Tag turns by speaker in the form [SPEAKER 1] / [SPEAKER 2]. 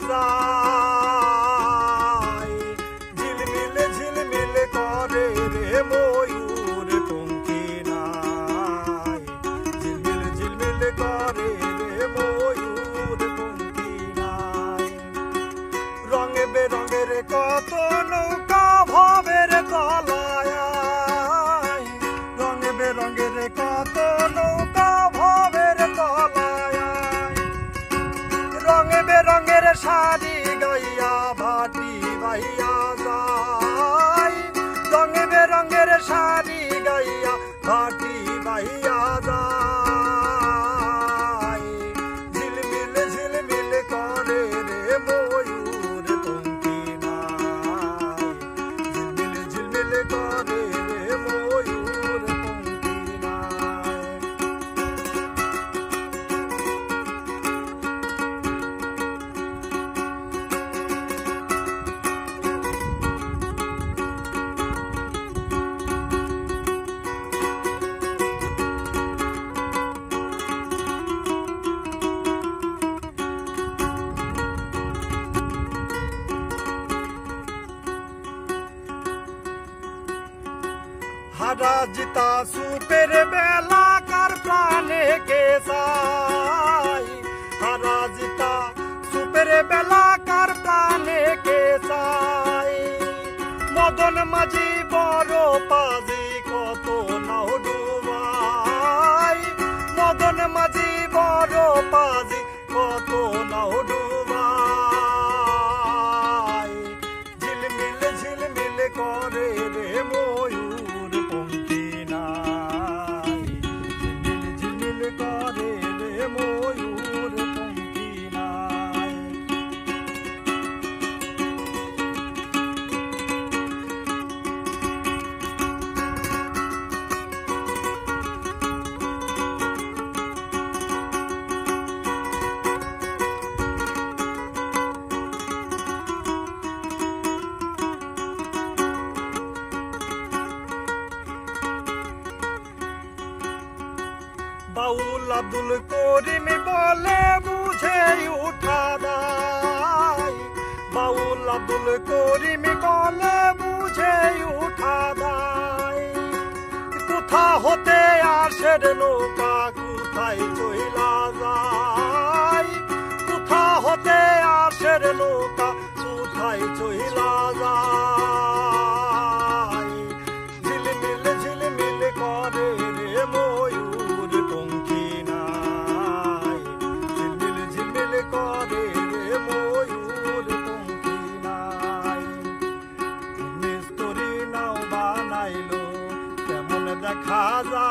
[SPEAKER 1] যায়। ঝিলমিল ঝিলমিল করে রে ময়ূর পঙ্খী নাই, ঝিলমিল ঝিলমিল করে রে ময়ূর পঙ্খী নাই। রঙে বেরঙের কত নৌকা ভবের তলায়, রঙে বেরঙের কত নৌকা ভবের তলায়। রঙে বেরঙের শাড়ি গাইয়া ভাটি বাইয়া যায়, রঙে বেরঙের শাড়ি গাইয়া ভাটি বাইয়া যায়। ঝিলমিল ঝিলমিল করে রে ময়ূর পঙ্খী নাই, ঝিলমিল ঝিলমিল করে রে ময়ূর পঙ্খী নাই। হারা জিতা সুপের বেলা কার প্রাণে কে চাই, হারা জিতা সুপের বেলা কার প্রাণে কে চাই। মদন মাঝি বড় পাজি কত নাও ডুবাই, মদন মাঝি বড় পাজি কত নাও ডুবাই। ঝিলমিল ঝিলমিল করে রে ময়ূর পঙ্খী নাই, ঝিলমিল ঝিলমিল করে রে ময়ূর পঙ্খী নাই। বাউল আব্দুল করিম বলে বুঝে উঠা দায়, বাউল আব্দুল করিম বলে বুঝে উঠা দায়। কোথা হতে আসে নৌকা কোথায় চইলা যায়, কোথা হতে আসে নৌকা কোথায় চইলা যায়। ঝিলমিল ঝিলমিল করে রে ময়ূর পঙ্খী নাই, ঝিলমিল ঝিলমিল করে রে ময়ূর পঙ্খী নাই। মিস্ত্রি নাও বানাইলো কেমন দেখা যায়।